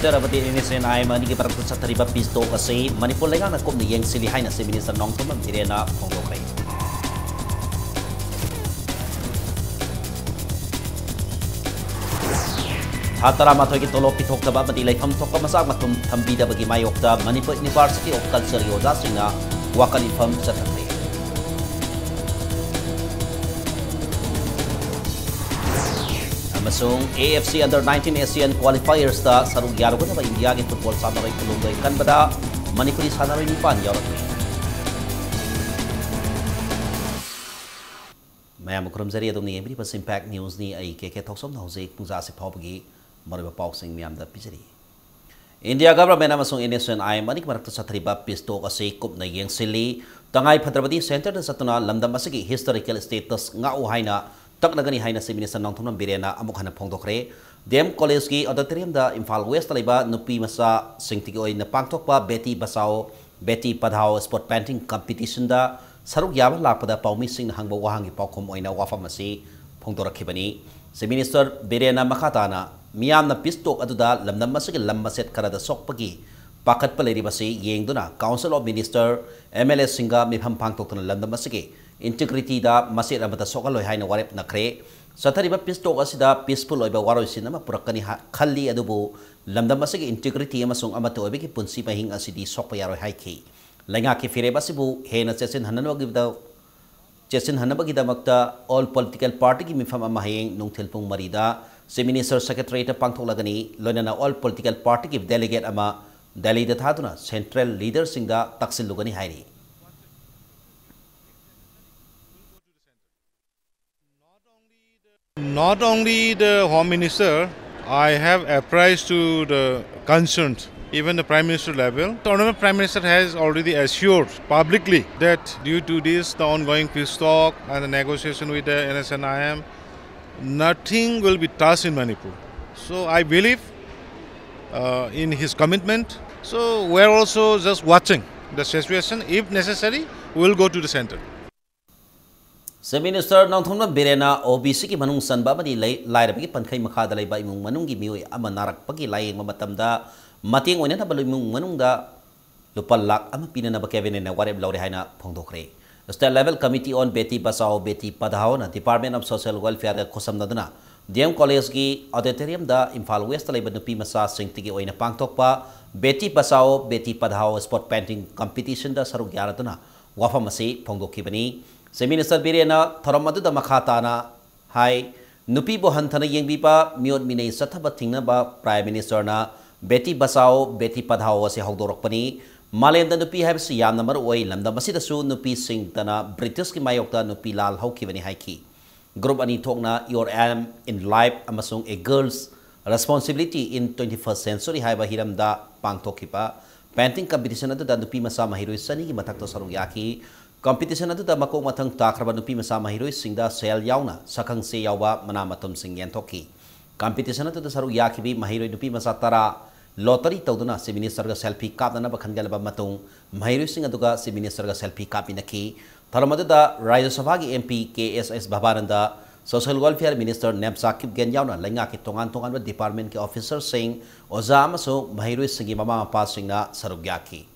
Inderabati Innocent I am Niki Parata Satariba Pisto Kasi, Manipur Legana Kum the Yang Silly Highness Minister Nongtum Tirena Pongokray. Hatara Matoki Tolo Pitok Tabati like Hamtoka Masamatum Tambida Bagi Mayokta, Manipur University of Culture Yoda Singa, Wakani Firm Secretary. Amasung AFC Under-19 Asian Qualifiers da sarung yarugo na India ke football sanaray kulunggay kan bada Manipuri sanaray nipan yarakmi. Mayam kurum zari adong ni every pas impact news ni ay ke thoksom na hose pungza se phawgi mariba pausing miyam da pisari. India government amasung innocent ay manik marakta satriba pisto kasi kup na yang sili tangay Phadrapati Center na satuna lamdam asigi historical status nga uhay na tak nagani haina si Minister Nongtum Birena amuk hana phongdokre DM College ki auditorium da Imphal West taliba nupi masa singtigi oi na pangthokpa Beti Basao Beti Padhao sport painting competition da saruk yaba lakpada paumi sing na hangba wahangi paukhom oina wafam asi phongdorakhibani si Minister Birena makhatana miyam na pistok aduda lamnam masigi lammaset karada sokpagi pakat paleri basi yengduna Council of Minister MLS singa mifam phangtokna lamnam masigi integrity da masjid amata sokaloi haina warep nakre sathariba pistok asida peaceful oiba waroi sinama purakani khalli adubu lamdam masigi integrity amasung amata oibe ki punsi mahing asidi sokpa yaroi haiki lainga ki fireba sibu hena chesin hanabagi da makta all political party ki mifam amaheng nungthilpung marida si minister secretary ta pangtholagani loinana all political party ki delegate ama Delhi da thaduna central leader singda taksil lugani hairi. Not only the Home Minister, I have apprised to the concerned, even the Prime Minister level. The Honourable Prime Minister has already assured publicly that due to this, the ongoing peace talk and the negotiation with the NSNIM, nothing will be touched in Manipur. So I believe in his commitment. So we are also just watching the situation. If necessary, we will go to the center. Si Minister Nongtum Birena OBC ki manung sanba madi lairabagi pankai makhada laiba imung manunggi miwi ama narakpagi layeng mamatamda mating oina na balo imung manungda lupalak ama pinanaba Kevin na wareb laure haina phongdokre. State level committee on Beti Basao Beti Padhao na Department of Social Welfare khosam naduna DM College ki auditorium da Imphal West laiba nupi masa singtigi oina pangtokpa Beti Basao Beti Padhao sport painting competition da saruk yaratuna wafam asi phongdokhibani. Si Minister Birena Thoramadu da Makhatana Hai Nupi Bohantana Yengbipa Miot Mine Sataba Tingnaba Prime Minister na Beti Basao Beti Padhao si Hogdorokpani Malem da Nupi have si Yam number way Lamda Masidasu Nupi Sing Tana British ki Mayokta Nupi Lal Hokivani Haiki Group Ani Tokna Your Aim in Life Amasung a girl's responsibility in 21st century Haiba Hiram da Pangtokipa Painting competition adu da Nupi Masa Mahiroi Sani ki Matakto Saruyaki Competition adu da makok matang takraba nupi masa mahiroi singda sel yauna sakang se yawa mana matum sing yentoki competition adu da saru yakibi mahiroi nupi masa tara lottery tawduna si minister ga selfie kap na bakhangalaba matung mahiroi sing adu ga si minister ga selfie kap inaki tharamadu da Rajya Sabha gi MP KSS Bhabaranda social welfare minister Nemsakib gen yauna lainga ki tongan ba department ki officer sing oza amaso mahiroi singi mama mapa singna saru yaki.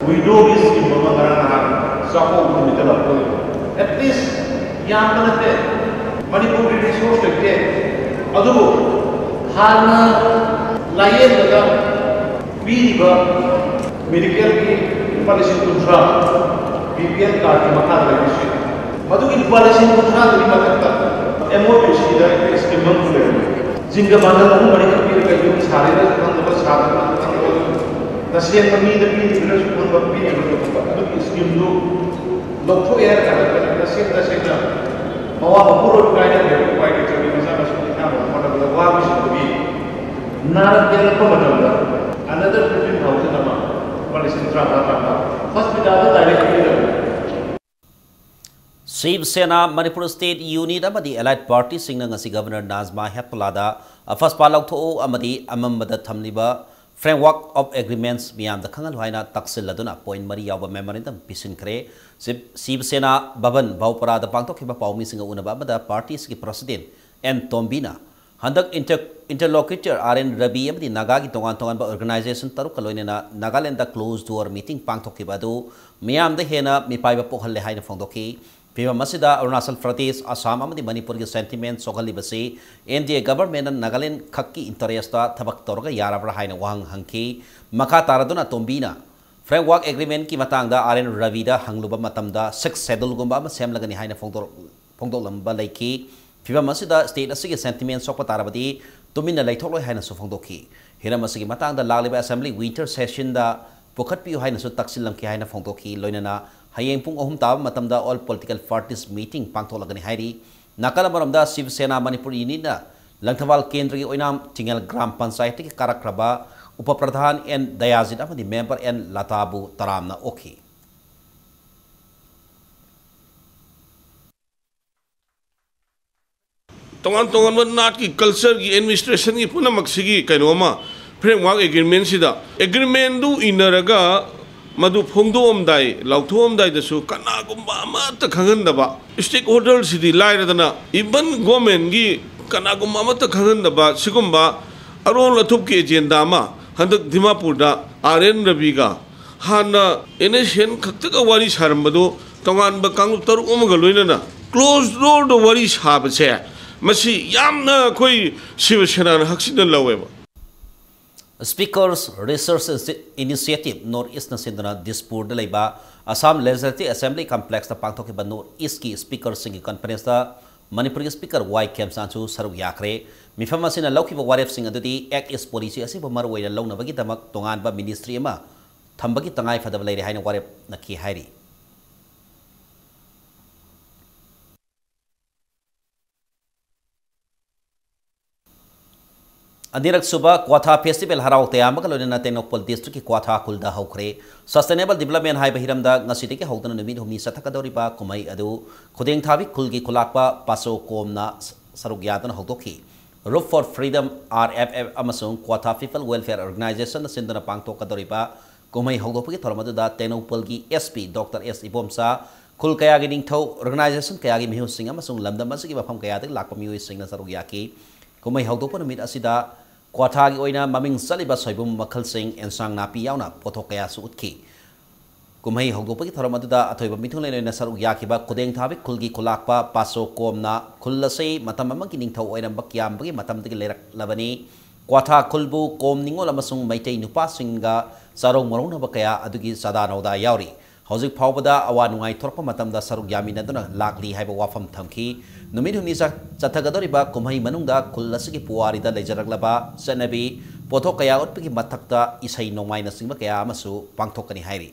We do this in Mamagaran, support the middle of the at least Yamanate, Manipuri resource to get Adu Hana Layen, Viva, medical policy control, BPL card, Makara, Madu policy control, MOPC, that is Kimon, Zingamana, Marica, Sari, Nasihat kami tapi bila pun berpi itu skim tu lokto air kan nasihat bawa berpuluh kali dia buat itu masa masuk kita mana bila wah bisa lebih narak dia apa macam tu another 15,000 nama polisi terang hospital tu tak ada. Shiv Sena Manipur State Unit amadi Allied Party singna ngasi Governor Nazma Hepulada first palak tho amadi amambada thamliba Framework of Agreements Miam the Kangal Haina Taxil Laduna Point Maria Memorandum Pisin Kre Shiv Sena Baban Baupara the Pangtok Hiba Pau missing Unababa the parties ki president N Tombina Handak interlocutor RN Rabi amdi Naga ki tongan ba organization taruk kaloinena Nagaland da closed door meeting pangthoki badu miyam da hena mipaiba pokhal haina phongdoki Pima masida Arunachal Pradesh Assam amdi Manipur ki sentiment sogali basi NDA government and Nagaland khakki interest ta thabak torga yarabra haina wang hangki makha taraduna Tombina framework agreement ki matangda RN Rabi da hangluba matamda 6 schedule gumba ma semlagani haina phongdok lamba laiki Fiba masida state asigi sentiment sokpa tarabadi tumina laithok haina su phongdoki hira masigi matangda lagliba assembly winter session da pokhat piu haina su taksil lamki haina phongdoki loinana hayeng pung ahum tab matamda all political parties meeting pangtholagani hairi nakala maramda Shiv Sena Manipur unina langthawal kendra gi oinam tingal gram panchayat ki karakraba upapradhan and dayazid amadi member and latabu taramna okhi Tongan nat ki culture ki administration ki puna maksigi kainoma framework agreement sida agreement du inaraga madu phongdo omdai lauthom omdai dasu kana gumba ama ta khangan daba stakeholders sidi lairadana even government gi kana gumba ama ta khangan daba sigumba aron lathup ki agenda ma handak Dimapur da RN Rabi ga hana NSN khakta ka wari sarambado tongan ba kanglup taru omaga loinana closed door do wari sabase Masi yamna koi Shiv Sena haksina laweba. Speakers Research Initiative Northeast Nasindana Dispur de Leba Assam Legislative Assembly Complex the Pangtoki ba Northeast ki Speaker Singi Conference da Manipur Speaker Y Kem Sanchu Saru Yakre Mifamasina Lauki ba Waref Sing adudi Act is Policy asi ba marway na launa bagi tamak tongan ba ministry ma thambagi tangai fadab lay haina warep naki hairi Adirak suba Kwatha Festival harau tayam kalonina Tenopol District ki Kwatha kulda haukre Sustainable Development hai bahiramda ngasidi ki hautana numit humni sathakadori ba kumai adu khudeng thabi kulgi kulakpa paso komna sarugyatan hautoki Roof for Freedom RFF amasung Kwatha People Welfare Organization sindana pangto kadori ba kumai hautoki tharmadu da Tenopol ki SP Dr. S Ibomsa kul kaya gi ningthau organization kaya gi mihu sing amasung lamdam masigi bafam kaya dak lakpa miu sing na sarugyaki kumai hautopa numit asida Kwatha gi oina maming saliba soibum makhal sing ensang napi yauna pothok kaya su utki kumai hogdopa ki thoram aduda athoiba mithung leina saruk yakiba khudeng thabi khulgi khulakpa paso komna khullase matam amang ki ningthau oina bakyam bagi matam dagi lerak labani Kwatha khulbu kom ningol amasung maitei nupa singa sarong morong na bakaya adugi sada nauda yauri hojik phawbada awa nungai thorpa matamda saruk yamina duna lakli haiba wafam thamki numit humni chathagadoriba kumhai manungda khullasi puwarida leijaraklaba sanabi pothok kaya utpiki mathakta isai nongmai na singba kaya amasu pangthokani hairi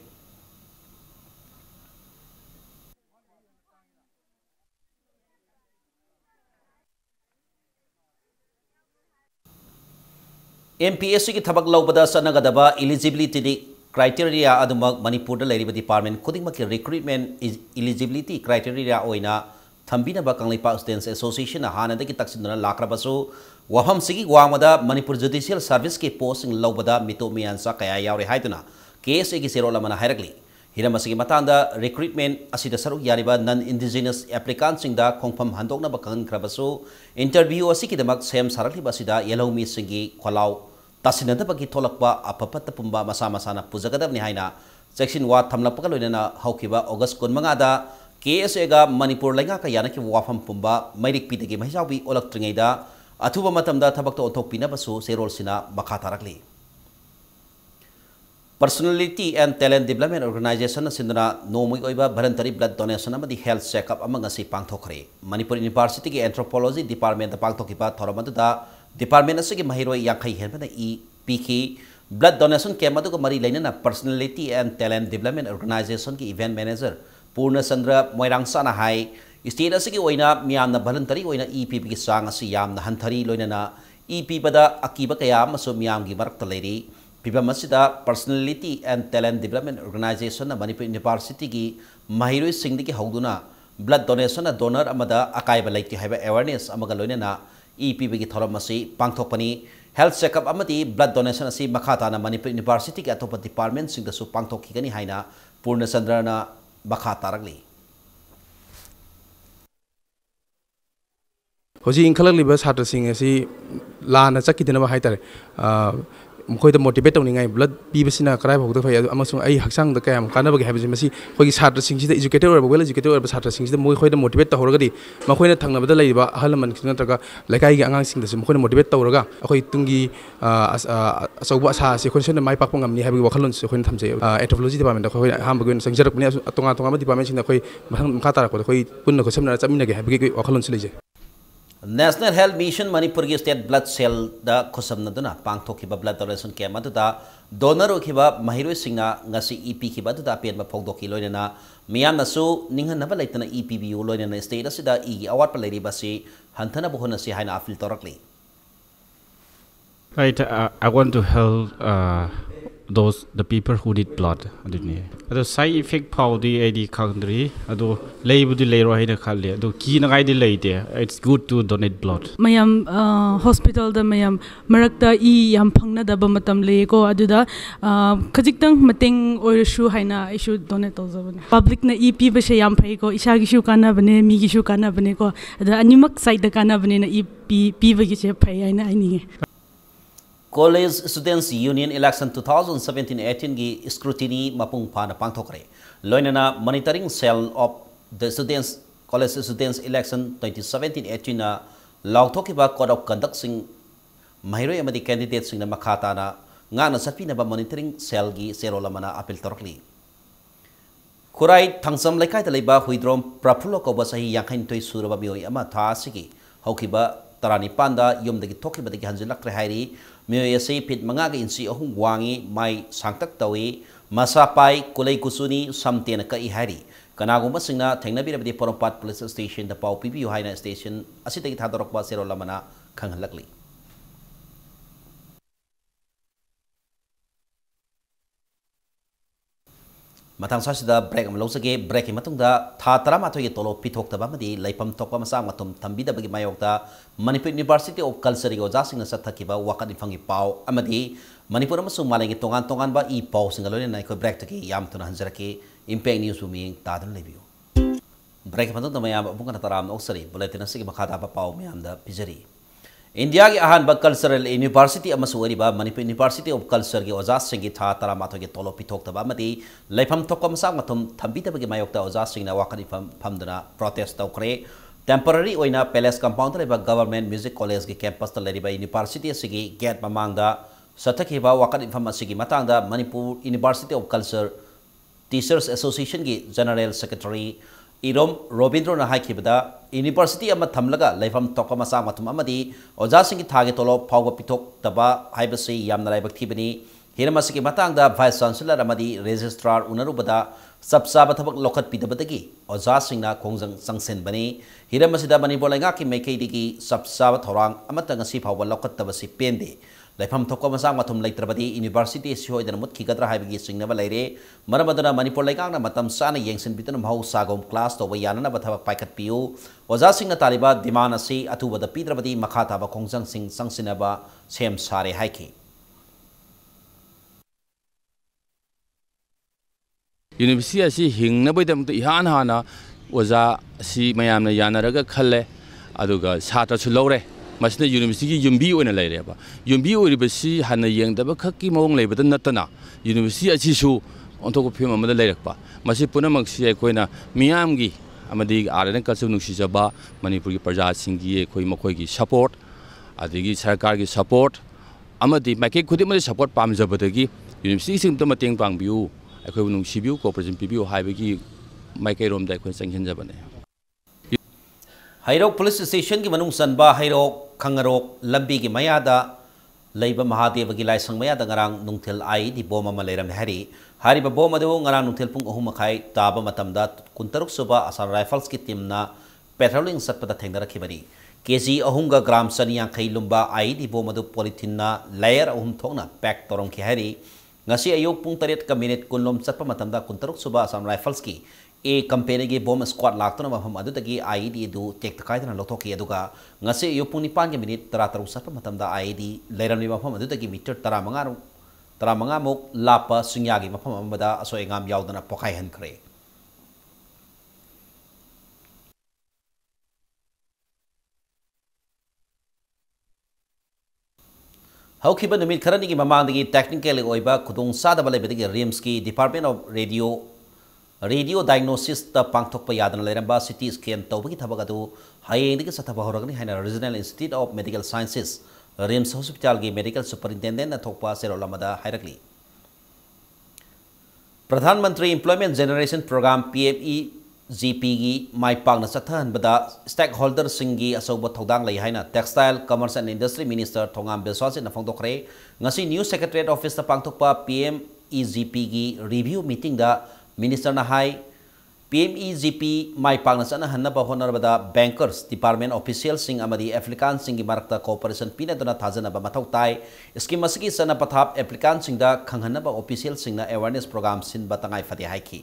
MPSC ki thabak laubada sanagadaba eligibility criteria adumak Manipur da lairiba department khudingma ki recruitment eligibility criteria oina thambina ba kanglipa students association hana da ki taksinna lakrabasu waham sigi wamada Manipur judicial service ki posting laubada mitomian sa kaya yaure haiduna KSA ki serola mana hairagli hiramasi matanda recruitment asida saruk yariba non indigenous applicants singda khongpham handokna ba kan krabasu interview asiki damak sem sarakli basida yellow mi singi kholau tasinada bagi tolakba apapata pumba masa-masana pujagadabni haina section wa thamlapaka loinana haukiba August 15 da KSA ga Manipur lainga ka yana ki wafam pumba mairik pitagi mahisawi olak tringaida athuba matamda thabakta othokpina basu serol sina makha tarakli Personality and Talent Development Organization sindana nomui oiba voluntary blood donation amadi health checkup amanga si pangthokre Manipur University ki Anthropology Department da pangthokiba thoramadu da Department asigi mahiroi yakai henbana PK blood donation camp adu ko mari lainana Personality and Talent Development Organization ki event manager Purna Chandra Moirang sana hai state asigi oina miyamna voluntary oina EPP ki sang asi yamna hanthari loinana EP bada akiba kaya maso miyam gi marakta leiri piba masida Personality and Talent Development Organization na Manipur University ki mahiroi singdi ki hauduna blood donation na donor amada akaiba laiti haiba awareness amaga loinana EPP ki thoramasi pangthokpani health checkup amati blood donation asi makhata na Manipur University ki atopa department sing da su pangthokki gani haina Purna Chandra na makha taragli होजी इंखलक छात्र लाना चक्कीदनब हाइतारे मखोइदा motivate तौनिंगाई blood पीबसिना कराय भौदा फै अमसुंग आई हक्सांग कयाम कानबगे हाबजे मसी खोगी छात्र सिंगसिदा educated ओरबा well educated ओरबा छात्र सिंगसिदा मोइ खोइदा motivate तौरगदी मखोइना थंगनबदा लैबा अहलमन नत्रगा लैकाईगी आंगांसिंगदसु मखोइना motivate तौरगा अखोइ Tungi अचौबा आशा से खोइसोना माइ पाकपा ngamni हाबगी वखलनसु खोइन थमजे ethology department खोइ हामबगोन संजरकनि तोंगा तोंगा department सिंगदा खोइ मखा ताराको खोइ पुन्ना खोसमना चमिनगे हाबगी वखलनसु लेजे National Health Mission Manipur की State Blood Cell दा खुसम नदुना पांगथोखिबा blood donation camp अदुदा donor ओखिबा महिरोइ सिंगना ngasi EP खिबा अदुदा पेन फोगदोखि लोइना मियामनसु निंगनबा लेतना EPBU लोइना state असिदा इ अवार्ड प लेरिबासि हंथना बहोनसि हाइना अपील तोरकली. Right, I want to help the people who need blood. The side effect power the AD country. Ado label the lay rohina khali. Ado key na guide lay there. It's good to donate blood. Mayam hospital da mayam marakta I yam phangna da ba matam le ko aduda khajikdang mateng oirshu haina issue donate tawzabane. Public na EP ba she yam phai ko isa gi shu kana bane mi gi shu kana bane ko ada animak side da kana bane na EP ba gi che phai haina aini. College Students Union Election 2017-18 की scrutiny mapung phana pangthokre loinana monitoring cell of the students college students election 2017-18 na lauthokiba code of conduct sing mahiroi amadi candidate sing na makhata na ngana satpi na ba monitoring cell gi serolamana appeal torkli khurai thangsam laikai ta leiba huidrom praphulo ko ba sahi yakhain toi suraba bioi ama tha sigi hokiba tarani panda yumdagi thokiba dagi hanjilakre hairi Miyasi pit mangaga insi ahung wangi mai sangtak tawi masa pai kulai kusuni samtiana ka ihari kanaguma singna thengna birabdi porompat police station da pau PPU haina station asitagi thadorokba serolamana khanghalakli matang sasida break amlosage break matungda tha taramathoi ge tolo pithok taba madi laipam thokpa masa matum thambida bagi mayokta Manipur University of Culture go jasing na sathakiba wakat ifangi pau amadi Manipur amasung malangi tongan tongan ba I pau singalone na ko break taki yam tuna hanjaraki impact news bumi tadan lebiu break matungda mayam bunga taram oksari bulletin asigi makhada ba pau mayam da pijari India की अहानब cultural university Manipur University of Culture की ओजा सिंगी था तरामाथो के तोलो पिथोक्तबा मदी लैफम थोकम सा मथुम थंबितबगी मायोक्ता ओजा सिंगना वाकनि फमदना प्रोटेस्ट तौखरे टेम्पररी ओइना पैलेस कंपाउंड लेबा गवर्नमेंट म्यूजिक कॉलेज के कैंपस त लेरिबा यूनिवर्सिटी सिगी गेट ममांगदा सथखिबा वाकनि फम सिगी मतंगदा Manipur University of Culture Teachers Association की general secretary Irom Robindro na haikibada University ama thamlaga laifam tokpa masa matum amadi oja singi thage tolo phawba pitok taba haibasi yamna laibak thibani hiramasi matangda vice chancellor amadi registrar unarubada sabsaba thabak lokat pidabadagi oja singna khongjang sangsen bani hiramasi da Manipur lainga ki mekai digi sabsaba thorang amata ngasi phawba lokat tabasi pende laifam thokpa masa matum laitrabadi university sihoidana mut khigadra haibagi singnaba laire maramadana Manipur lainga na matam sana yengsin bitana mau sagom class to yana bathabak paikat piu oja singna taliba dimana si atubada pidrabadi makhata ba khongjang sing sangsinaba sem sare haiki University asi hingna boidam to ihan hana oja si mayamna yanaraga khalle aduga chatra chu lore masina university ki yumbi oina laireba yumbi oribasi hana yengdaba khakki mawong leibada natana university asi su ontoko phim amada lairakpa masi punamak si akoina miyamgi amadi arana kalsu nuksijaba Manipur ki praja singi ekoi makoi ki support adigi sarkar ki support amadi maike khudimari support pamjabadagi university sing to mateng pangbiu ekoi nungsibiu cooperation pibiu haibagi maike romda ekoi sanghenjabane Hairok police station की मनुंग सनबा हाइरोक खंगरोक लंबी की मयादा lab Mahadev की लाइसंग मयादा ngarang nungthil ai di bom ama leiram hari hari ba bom adu ngarang nungthil pung 3 makhai taba matamda kuntaruk suba asar rifles ki team na patrolling satpada thengna rakhibani kg ahunga gram saniya khai lumba ai di bom adu polythene na layer ahum thongna pack torong ki hari ngasi ayuk pung 3 ka minute kunlom satpa matamda kuntaruk suba asam rifles ki A company की bomb squad लाक्तों में हम अदुतगी ID दो take तकाई तना लोथो की अदुगा ngase yo puni 5 minute tara taru sat matam da ID leiram ni mafam adutagi meter tara manga mok lapa sungyagi mafam amada aso engam yaudana pokai hankre Haukiba numit kharani ki mamangdagi technical oiba khudong sadaba lebedagi RIMS ki Department of Radio Diagnosis ta pangthokpa yadana leramba CT scan tawbagi thabak adu hayengdagi sathaba horagani haina Regional Institute of Medical Sciences RIMS Hospital ki Medical Superintendent na thokpa serolamada hairakli. Pradhan Mantri Employment Generation Program PMEGP gi mai pangna sathan bada stakeholder singi asoba thodang lai haina Textile Commerce and Industry Minister Thongam Beswasi na phongdokre ngasi New Secretariat Office ta pangthokpa PMEGP gi review meeting da Minister na hai PMEGP mai pangna sana hanaba honarbada bankers department officials sing amadi applicants sing gi marakta cooperation pina dona thajana ba mathau tai scheme asigi sana pathap applicants sing da khanghanaba officials sing na awareness program sin batangai phati haiki.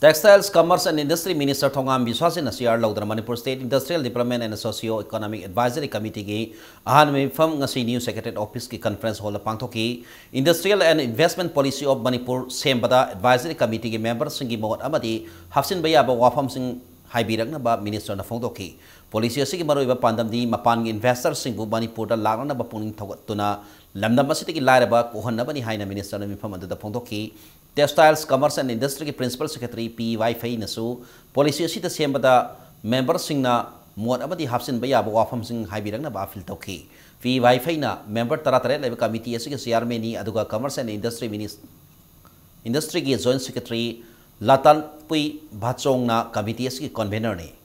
Textiles, Commerce and Industry Minister Thongam Biswasin Asiar Laudra Manipur State Industrial Development and Socio-Economic Advisory Committee ki ahan me from ngasi New Secretariat Office ki conference hall pangthoki Industrial and Investment Policy of Manipur sembada Advisory Committee ki members singi mawat amadi hafsin baya ba wafam sing haibirak na ba Minister na phongdoki policy asigi maroiba pandam di mapan investors singbu Manipur da lagna na ba puning thogatuna lamdam asiti ki laira ba kohan na ba ni haina Minister na mifam adu da phongdoki Textiles, Commerce and Industry ki Principal Secretary P. Wi-Fi nasu policy asita sembada member singna muat amadi hapsin baya ba wafam sing haibirang na ba fil tawki P. Wi-Fi na member taratare leba committee asika chairman ni aduga Commerce and Industry ki Joint Secretary Latal Pui Bachong na committee asiki convener ni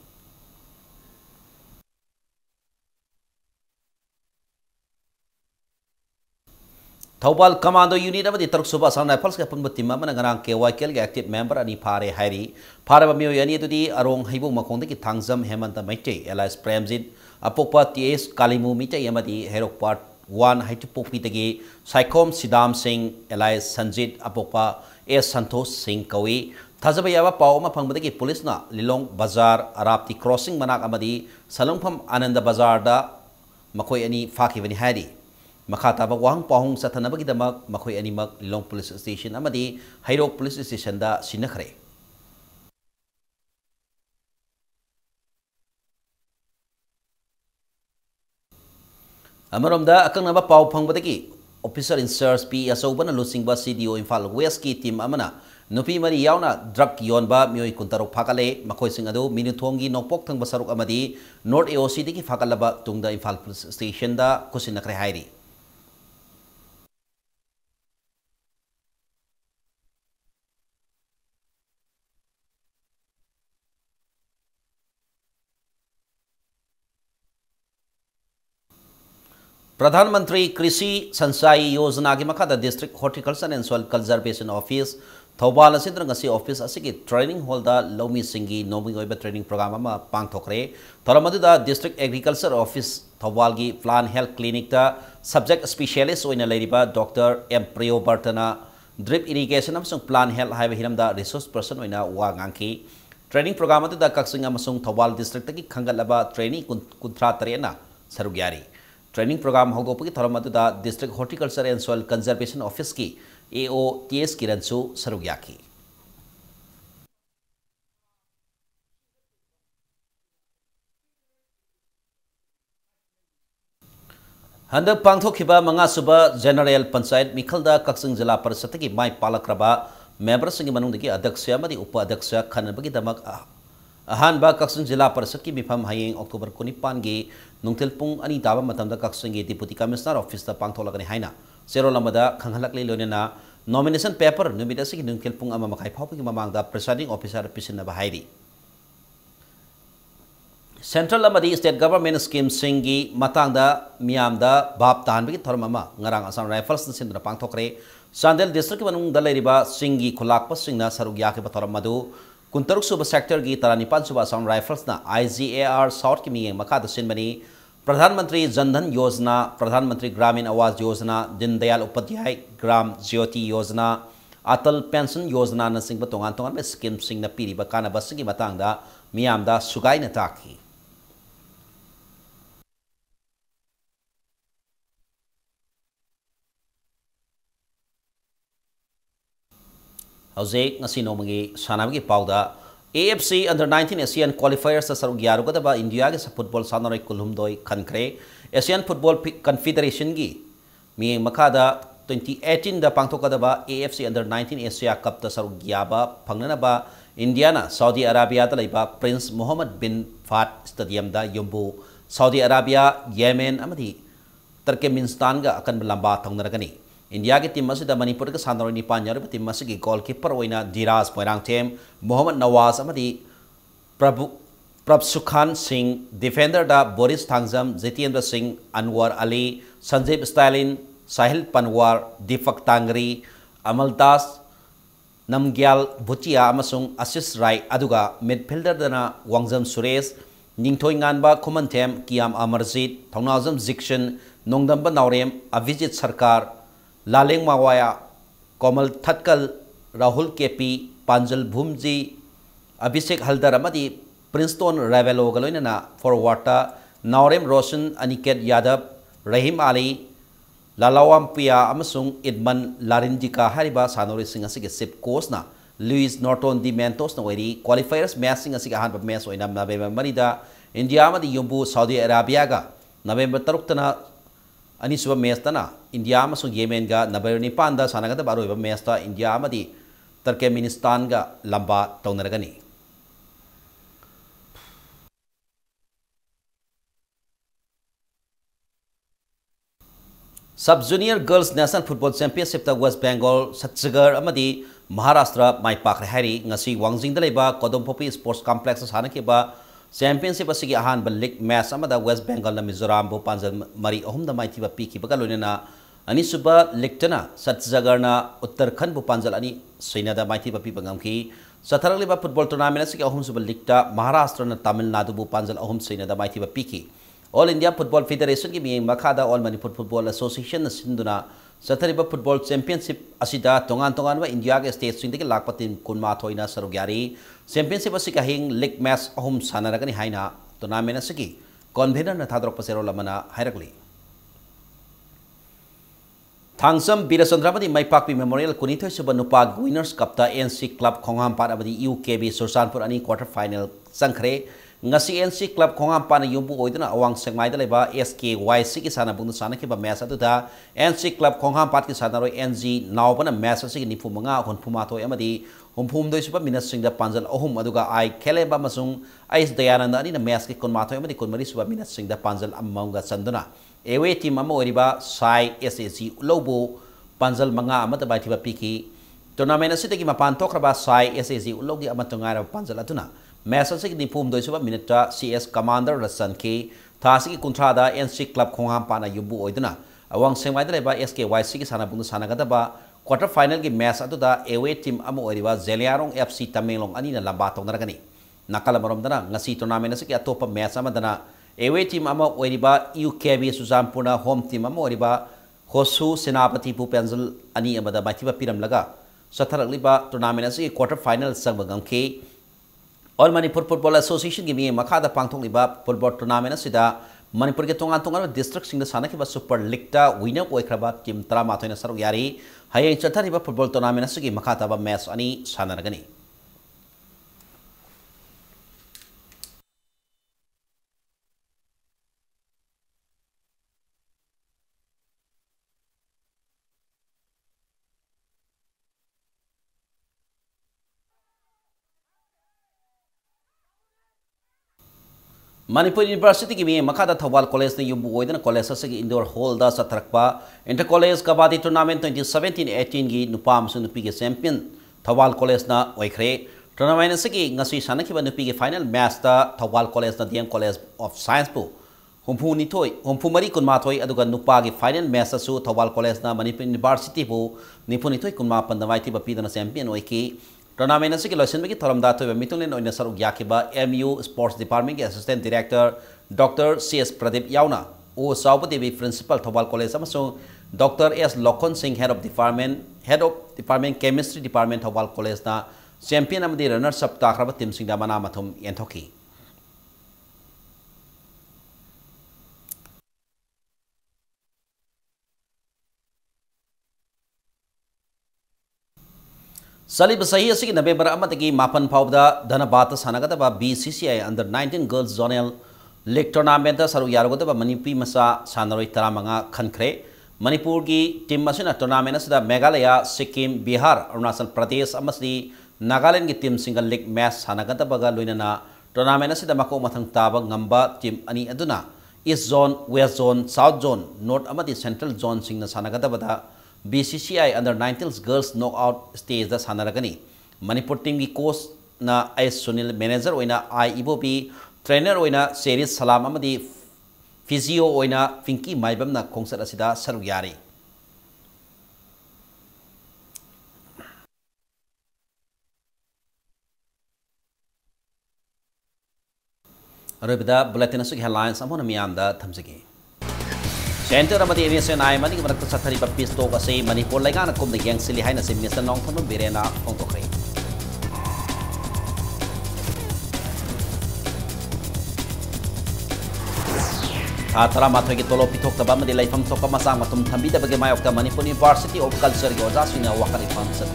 Thobal Commando Unit amadi taruk suba asam rifles ka punba timma mana ngarang KYKL ga active member ani phare hairi phare ba mio yani tudi arong haibu makong ki thangjam hemanta maite Elias Premjit apopa TS Kalimu mite yamadi herok part 1 haitu popi tagi Saikom Sidam Singh Elias Sanjit apopa S Santosh Singh kawi thajaba yaba paw ma phangbadagi police na Lilong Bazar Arapti crossing manak amadi Salongpham Ananda Bazar da makoi ani faki bani hari Makata ba wahang pahong sa tanabagi damak makoy animak Lilong Police Station amadi Hairok Police Station da sinakre. Amarom da akang naba pau pangbadagi Officer in Search P asoba na lusing ba CDO Infal West ki team amana nupi mari yauna drug yon ba mioy kuntarok phakale makoy sing ado minuthongi nokpok thang basarok amadi North AOC ki phakalaba tungda Infal Police Station da kusinakre hairi. Pradhan Mantri Krishi Sansai Yojana ki makada District Horticulture and Soil Conservation Office Thobal asindra ngasi office asiki training hall da lomi singi nomi oiba training program ama pangthokre thoramadu da District Agriculture Office Thobal gi Plant Health Clinic da subject specialist oina leiriba Dr. M Priyo Bartana drip irrigation amsung Plant Health haiba hiram da resource person oina wa ngangki training program atu da kaksing amasung Thobal district ki khangalaba training kuntra tarena sarugyari Training program hogopagi thoramadu da District Horticulture and Soil Conservation Office ki AO TS Kiransu Sarugyaki. Handak pangthokiba manga suba General Panchayat Mikhalda Kaksing Jila Parishad ki mai palakraba member singi manungdagi adyaksha amadi upadyaksha khanabagi damak ahanba Kaksing Jila Parishad ki mifam hayeng October 19 gi nungtil pung ani daba matamda Kaksing gi Deputy Commissioner Office ta pangtholagani haina zero lamada khanghalakli lonena nomination paper numida sigi nungtil pung ama makai phawpagi mamangda presiding officer pisinna bahairi Central amadi state government scheme singi matangda miamda bab tahanbagi thormama ngarang Assam Rifles sindra pangthokre Chandel district manung dalairiba singi khulakpa singna sarugya ke pathormadu Kuntaruk suba sector gi taranipan suba Assam Rifles na IGAR South ki miyeng makada sinbani Pradhan Mantri Jan Dhan Yojana, Pradhan Mantri Gramin Awas Yojana, Din Dayal Upadhyay Gram Jyoti Yojana, Atal Pension Yojana na sing batongan-tongan may scheme sing na piri bakana ba singi matangda miyamda sugay na taki. Hauze ngasi nomagi sanamagi pauda AFC under 19 Asian qualifiers sarug yarugadaba India ge football sanaroi kulhumdoi khankre Asian Football Confederation gi mi makada 2018 da pangthokadaba AFC under 19 Asia Cup ta sarug yaba phangnanaba Indiana Saudi Arabia da laiba Prince Mohammed bin Fahd Stadium da yumbu Saudi Arabia Yemen amadi Turkmenistan ga akan lamba thongnaragani India के team असिदा मणिपुर के सानरोई निपान यारब team असिगी goalkeeper ओइना धीराज पोइरांगथेम मोहम्मद नवाज अमदी Prabhsukhan Singh defender दा बोरिस थांगजम जितेंद्र सिंह अनवर अली संजीव स्टालिन साहिल पनवार दीपक तांगरी अमलदास नमग्याल भुटिया अमसुंग आशीष राय अदुगा मिडफील्डर दना Wangjam Suresh निंगथोई nganba खुमनथेम कियाम Amarjeet Thounaojam जिक्शन नोंदंबा Naorem Abhijit Sarkar Lalengmawia Komal Thatal Rahul KP पांजल भूमजी अभिषेक हल्दर अमदी प्रिंसटन रेवेलो गलोइना फॉरवर्ड नावरेम रोशन अनिकेत यादव रहीम अली लालावाम पिया अमसुंग इदमन लारिंजिका हरिबा सानोरी सिंह असिगे सिप कोचना लुइस नॉर्टन डी मेंटोस नवरी क्वालिफायर्स मैच सिंह असिगे हानबा मैच ओइना नवेंबर मरीदा इंडिया अमदी युम्बु सऊदी अरेबिया गा नवेंबर 3 तना अनिसुब मैच तना इंडिया अमसुंग येमेन गा नवेंबर 9 दा सानगदा बारोइबा मैच ता इंडिया अमदी तुर्कमेनिस्तान गा लंबा तौनरगनी sub junior girls national football championship ता वेस्ट बंगाल सत्सगर अमदी महाराष्ट्र माइपाक हैरी ngasi वांगजिंग दा लेबा कोदमपोपी स्पोर्ट्स कॉम्प्लेक्स सानकेबा चैंपियनशिप असिगी अहानबा लीग मैच अमदा वेस्ट बंगाल ना मिजोराम बो पांजल मरी अहुम दा माइथिबा पीखिबा लोनेना अनिसुबा लीगतना सत्सगरना उत्तराखंड बो पांजल अनि सैनादा माइथिबा पीबा ngamki सथरगलेबा फुटबॉल टूर्नामेंट असिगी अहुम सुबा लीगता महाराष्ट्र ना तमिलनाडु बो पांजल अहुम सैनादा माइथिबा पीखि ऑल इंडिया फुटबॉल फेडरेशन की मियें मखादा ऑल मणिपुर फुटबॉल एसोसिएशन सिंधुना सथरिबा फुटबॉल चैंपियनशिप असिदा तोंगान तोंगान इंडिया के स्टेट सिंह लाख टीम कुनमाथोइना सरुग्यारी चैंपियनशिप असिगा हिंग लीग मैच अहुम सानरगनी हाइना टूर्नामेंट असिगी कन्वेनर ना थादरप सेरोल अमना हाइरगली थांगसम बीरचंद्रमदी माइपाकपी मेमोरियल कुनिथोय सुब नुपा विनर्स कप ता एनसी क्लब खोंगाम पार अबदी यूकेबी सुरसानपुर अनि क्वार्टर फाइनल संखरे ngasi NC club khongam pan yumbu oiduna awang sengmai da leba SKYC ki sana bung sana ki ba match adu da NC club khongam pat ki sana roi NG naw bana match asi ki nifu manga hon phuma to amadi humphum doi suba minus sing da panjal ahum aduga ai khele ba masung ais dayananda ani na match ki kon ma to amadi kon mari suba minus sing da panjal amanga sanduna ewe team ama oriba sai SAC lobo panjal manga amata bai thiba piki tournament asi tagi mapan tokraba sai SAC logi amatunga ra panjal atuna match से निफूम दोइसुब minute CS commander रसन के थासी की कुंथ्रादा NC club खोंगाम पाना युबु ओइदुना अवांग सेंगमाइदा लेबा SKYC की सानाबुंग सानागदबा quarter final की match अदुदा एवे टीम अमो ओइरिबा जेलियारोंग FC तमेंगलोंग अनि ना लंबा तोंगरगनी नकल मरमदना ngasi टूर्नामेंट से की अतोप मैच अमदना एवे टीम अमो ओइरिबा UKB सुजामपुरना होम टीम अमो ओइरिबा होसु सेनापति पुपेंजल अनि अमदा माइथिबा पिरम लगा सथरगलिबा टूर्नामेंट से क्वार्टर फाइनल संगम के और मणिपुर फुटबॉल एसोसिएशन की मियें मखादा पांगथोंलिबा फुटबॉल टूर्नामेंट असिदा मणिपुर के तोंगान तोंगान डिस्ट्रिक्ट सिंग सानखिबा सुपर लीग ता विनर ओइख्रबा टीम 13 ना सरुक यारी हयें चथरिबा फुटबॉल टूर्नामेंट असिगी मखाताबा मैच अनि सानरगनी मणिपुर यूनिवर्सिटी की मियें मखादा थौबाल कॉलेज ने युम्बु ओइदना कॉलेज असिगी इंडोर हॉल दा सथरकपा इंटर कॉलेज कबाडी टूर्नामेंट 2017-18 की नुपा अमसुंग नुपी के चैंपियन थौबाल कॉलेज ना ओइख्रे टूर्नामेंट असिगी ngasi सानखिबा नुपी के फाइनल मैच ता थौबाल कॉलेज ना DM कॉलेज ऑफ साइंस पु हुम्फु मरी कुनमाथोय अदुगा नुपा के फाइनल मैच असु थौबाल कॉलेज ना मणिपुर यूनिवर्सिटी पु निपुनिथोय कुनमा पंदवाइति बपीदना चैंपियन ओइकी टूर्नामेंट असिगी लोइसनबगी थरमदा थोइबा मितुलेन ओइना सरुक याखिबा MU स्पोर्ट्स डिपार्टमेंट के assistant director doctor CS Pradeep यावना ओ साउपदेवी प्रिंसिपल थौबाल कॉलेज अमसुंग doctor S Lokhon Singh head of department chemistry department Thoubal college ना चैंपियन अमदी रनर्स अप ताखरबा टीम सिंगदा मना मथुम एंथोकी Salib sahi asigi November amatagi mapan phawda dhanabata sanagadaba BCCI under 19 girls zonal league tournament saru yarogadaba Manipuri masa sanaroi taramanga khankre Manipur gi team masina tournament asida Meghalaya, Sikkim, Bihar, Arunachal Pradesh amasi Nagaland gi team single league match sanagadaba ga loinana tournament asida mako mathang taba ngamba team ani aduna East Zone, West Zone, South Zone, North amati Central Zone singna sanagadaba BCCI under 19 girls knockout stage da sanaragani Manipur team ki coach na S Sunil manager oina I Ibobi trainer oina Series Salam amadi physio oina Pinky Maibam na kongsat asida saru yari Arabida bulletin asuk headlines amona miyamda thamsagi Center amati aviation ay mani manak sathari pa pisto kasi Manipur laigana kum de yang sili haina si Mr. Nong thon birena ongtokri Atara mathoy ki tolo pitok taba madi laifam thokka masang matum thambi da bage mayok ta Manipur University of Culture gi oja sina wakari function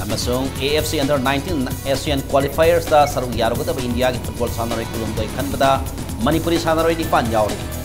Amasung AFC under 19 Asian qualifiers da saru yarogo da India ki football sanaroi kulum doi khanbada Manipuri sanaroi di pan yauri